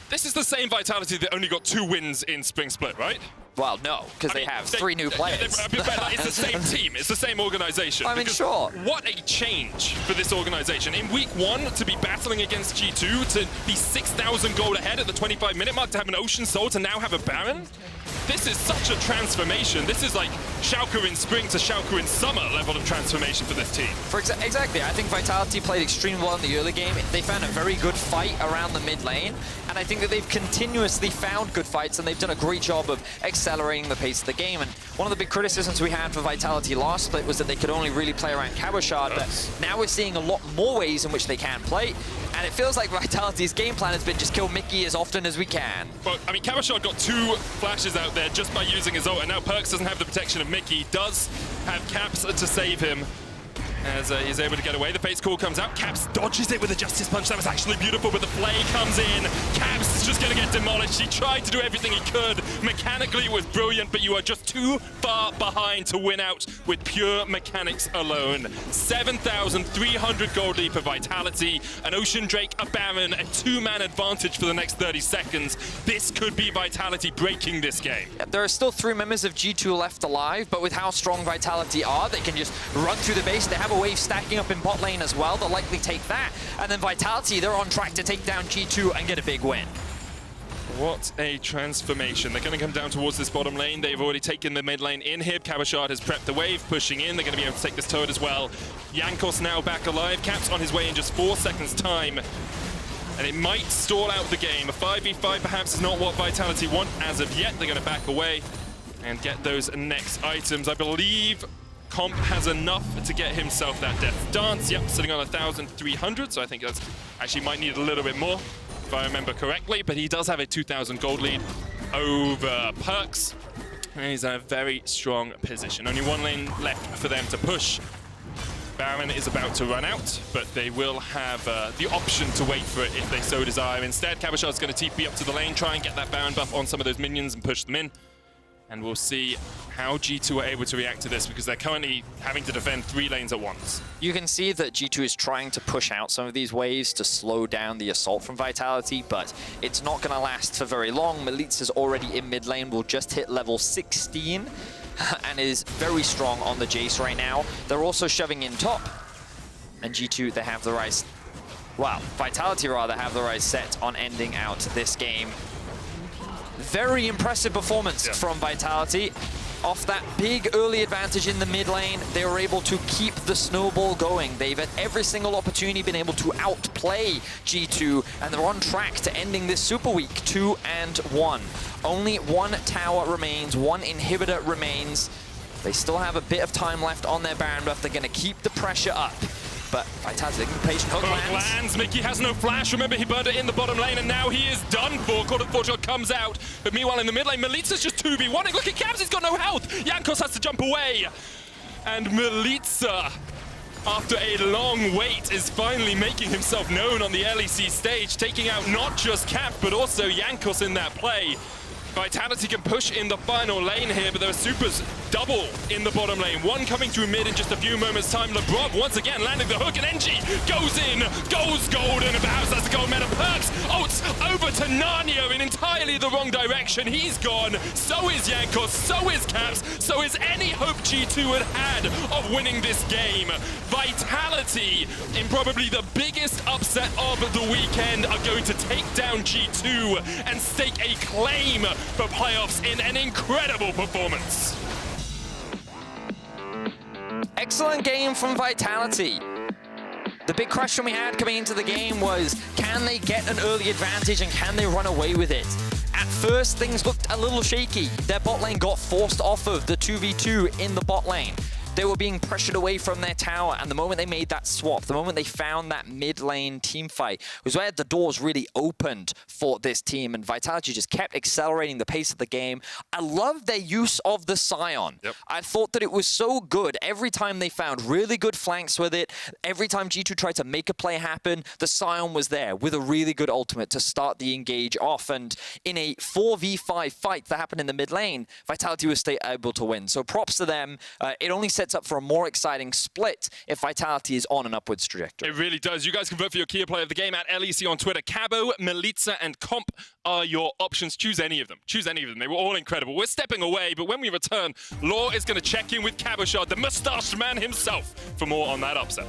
This is the same Vitality that only got 2 wins in Spring Split, right? Well, no, because they have 3 new players. It's the same team. It's the same organization. I mean, Because sure. What a change for this organization. In week 1, to be battling against G2, to be 6,000 gold ahead at the 25-minute mark, to have an Ocean Soul, to now have a Baron. This is such a transformation. This is like Schalke in spring to Schalke in summer level of transformation for this team. Exactly. I think Vitality played extremely well in the early game. They found a very good fight around the mid lane, and I think that they've continuously found good fights, and they've done a great job of accelerating the pace of the game. And one of the big criticisms we had for Vitality last split was that they could only really play around Cabochard, but now we're seeing a lot more ways in which they can play, and it feels like Vitality's game plan has been just kill Mickey as often as we can. But, I mean, Cabochard got 2 flashes out there just by using his ult, and now Perkz doesn't have the protection of Mickey. Does have Caps to save him as he's able to get away. The Fate's Call comes out. Caps dodges it with a Justice Punch. That was actually beautiful, but the play comes in. Caps is just going to get demolished. He tried to do everything he could. Mechanically, it was brilliant, but you are just too far behind to win out with pure mechanics alone. 7,300 gold lead for Vitality. An Ocean Drake, a Baron, a 2-man advantage for the next 30 seconds. This could be Vitality breaking this game. Yeah, there are still 3 members of G2 left alive, but with how strong Vitality are, they can just run through the base. They have a wave stacking up in bot lane as well. They'll likely take that. And then Vitality, they're on track to take down G2 and get a big win. What a transformation. They're going to come down towards this bottom lane. They've already taken the mid lane in here. Cabochard has prepped the wave, pushing in. They're going to be able to take this turret as well. Jankos now back alive. Caps on his way in just 4 seconds' time. And it might stall out the game. A 5v5 perhaps is not what Vitality want as of yet. They're going to back away and get those next items. I believe Comp has enough to get himself that Death Dance. Yep, sitting on 1,300, so I think that's actually might need a little bit more, if I remember correctly. But he does have a 2,000 gold lead over Perkz, and he's in a very strong position. Only 1 lane left for them to push. Baron is about to run out, but they will have the option to wait for it if they so desire. Instead, Cabochard's going to TP up to the lane, try and get that Baron buff on some of those minions and push them in. And we'll see how G2 are able to react to this, because they're currently having to defend 3 lanes at once. You can see that G2 is trying to push out some of these waves to slow down the assault from Vitality, but it's not going to last for very long. Miliz is already in mid lane, will just hit level 16 and is very strong on the Jace right now. They're also shoving in top, and G2, they have the right... Wow, Vitality rather have the right set on ending out this game. Very impressive performance from Vitality. Off that big early advantage in the mid lane, they were able to keep the snowball going. They've at every single opportunity been able to outplay G2, and they're on track to ending this Super Week 2-1. Only 1 tower remains, 1 inhibitor remains. They still have a bit of time left on their Baron buff. They're going to keep the pressure up. But Vitality, patient hook lands. Mickey has no flash. Remember, he burned it in the bottom lane, and now he is done for. Quarter shot comes out. But meanwhile, in the mid lane, Milica's just 2v1. Look at Caps, he's got no health. Jankos has to jump away. And Milica, after a long wait, is finally making himself known on the LEC stage, taking out not just Caps, but also Jankos in that play. Vitality can push in the final lane here, but there are supers double in the bottom lane. 1 coming through mid in just a few moments' time. LeBron once again landing the hook, and NG goes in, goes golden, and perhaps that's the gold meta. Perkz ults over to Narnia in entirely the wrong direction. He's gone. So is Jankos, so is Caps, so is any hope G2 had of winning this game. Vitality, in probably the biggest upset of the weekend, are going to take down G2 and stake a claim for playoffs in an incredible performance. Excellent game from Vitality. The big question we had coming into the game was, can they get an early advantage and can they run away with it? At first, things looked a little shaky. Their bot lane got forced off of the 2v2 in the bot lane. They were being pressured away from their tower, and the moment they made that swap, the moment they found that mid lane team fight, was where the doors really opened for this team, and Vitality just kept accelerating the pace of the game. I love their use of the Scion. I thought that it was so good. Every time they found really good flanks with it, every time G2 tried to make a play happen, the Scion was there with a really good ultimate to start the engage off, and in a 4v5 fight that happened in the mid lane, Vitality was able to win. So props to them. It only sets sets up for a more exciting split if Vitality is on an upwards trajectory. It really does. You guys can vote for your key player of the game at LEC on Twitter. Cabo, Milica, and Comp are your options. Choose any of them. Choose any of them. They were all incredible. We're stepping away, but when we return, Law is going to check in with Cabochard, the mustached man himself, for more on that upset.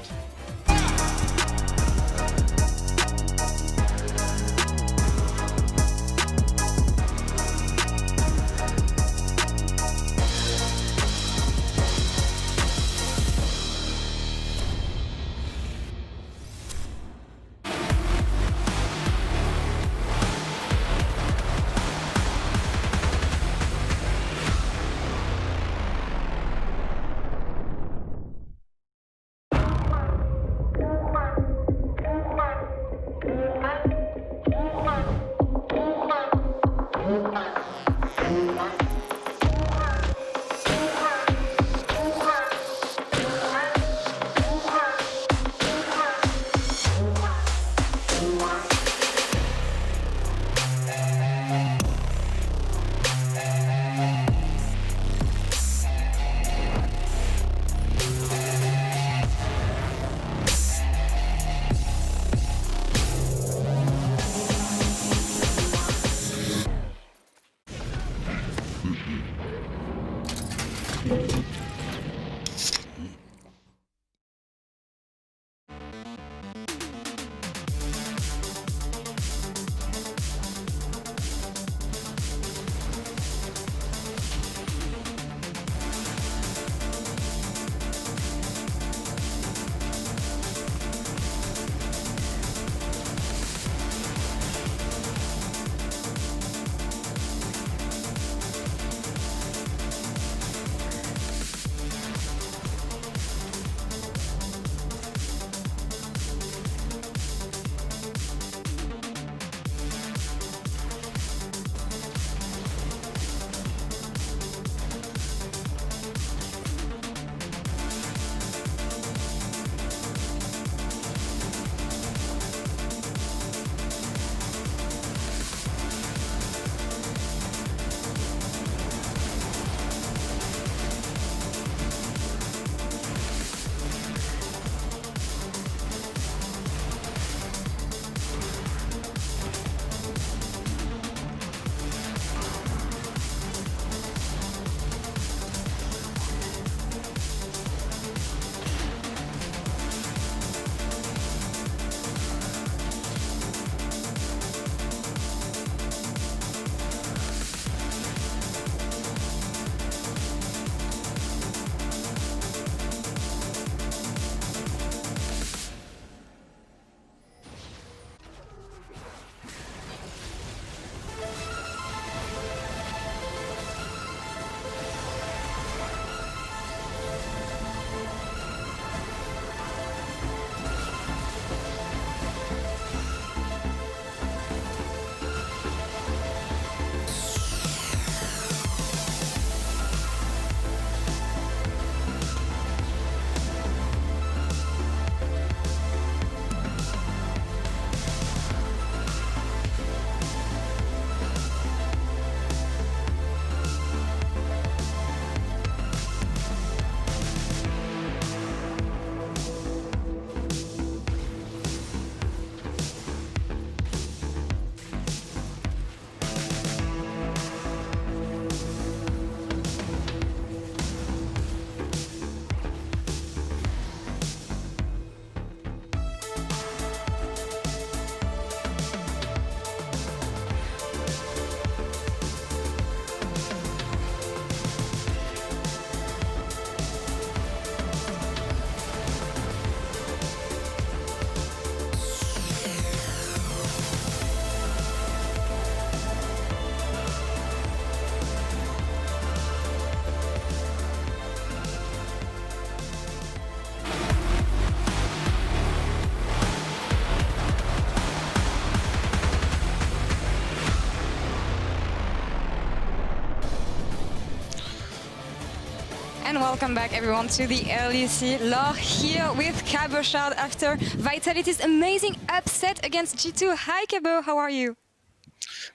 And welcome back everyone to the LEC. Laure here with Cabochard after Vitality's amazing upset against G2. Hi Cabo, how are you?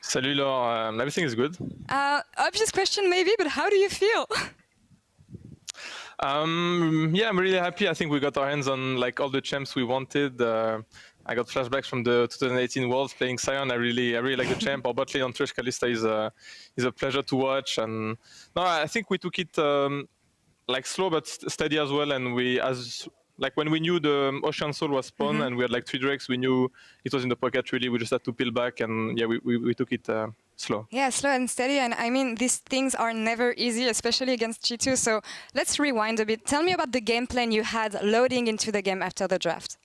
Salut Laure, everything is good. Obvious question maybe, but how do you feel? Yeah, I'm really happy. I think we got our hands on like all the champs we wanted. I got flashbacks from the 2018 Worlds playing Sion. I really like the champ. Our bot lane on Trish Kalista is a pleasure to watch. And no, I think we took it like slow but steady as well. And like when we knew the Ocean Soul was spawned and we had like 3 drakes, we knew it was in the pocket really. We just had to peel back, and yeah, we took it slow. Yeah, slow and steady. And I mean, these things are never easy, especially against G2. So let's rewind a bit. Tell me about the game plan you had loading into the game after the draft.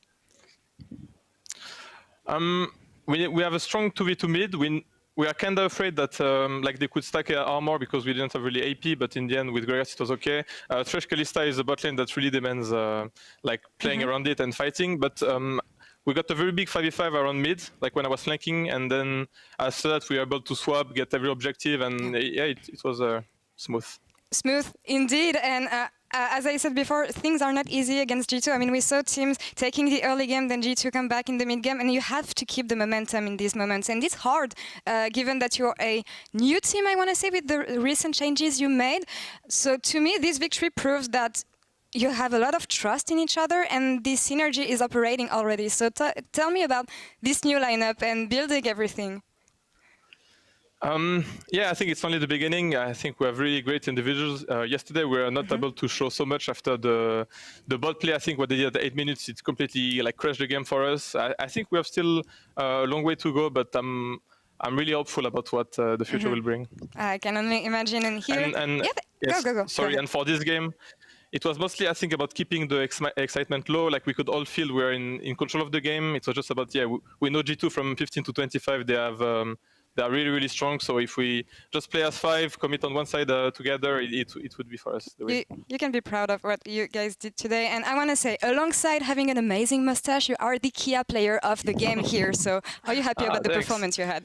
We have a strong 2v2 mid. We are kind of afraid that like they could stack armor because we didn't have really AP, but in the end with Gragas it was okay. Thresh Kalista is a bot lane that really demands like playing around it and fighting, but we got a very big 5v5 around mid, like when I was flanking, and then after that we were able to swap, get every objective, and yeah, it was smooth. Smooth indeed, and as I said before, things are not easy against G2. I mean, we saw teams taking the early game, then G2 come back in the mid game, and you have to keep the momentum in these moments. And it's hard, given that you're a new team, I want to say, with the recent changes you made. So to me, this victory proves that you have a lot of trust in each other, and this synergy is operating already. So tell me about this new lineup and building everything. Yeah, I think it's only the beginning. I think we have really great individuals. Yesterday we were not able to show so much after the bot play. I think what they did at 8 minutes, it completely like crashed the game for us. I think we have still a long way to go, but I'm really hopeful about what the future will bring. I can only imagine and hear. Yes, Go. Sorry, and for this game, it was mostly, I think, about keeping the excitement low. Like we could all feel we're in control of the game. It was just about, yeah, we know G2 from 15 to 25. They are really strong. So if we just play as 5, commit on one side together, it would be for us. You can be proud of what you guys did today. And I want to say, alongside having an amazing mustache, you are the Kia player of the game here. So are you happy about the performance you had?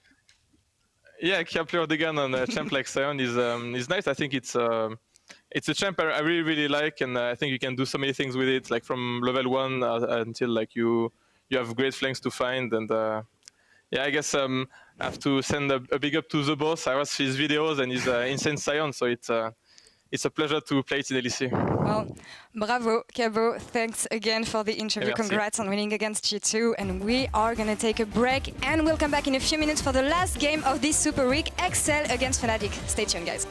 Yeah, Kia player of the game on a champ like Sion is nice. I think it's a champ I really like, and I think you can do so many things with it, like from level 1 until like you have great flanks to find. And yeah, I guess I have to send a big up to the boss. I watched his videos and he's insane Sion, so it's a pleasure to play it in LEC. Well, bravo, Cabo. Thanks again for the interview. Merci. Congrats on winning against G2. And we are going to take a break, and we'll come back in a few minutes for the last game of this Super Week, Excel against Fnatic. Stay tuned, guys.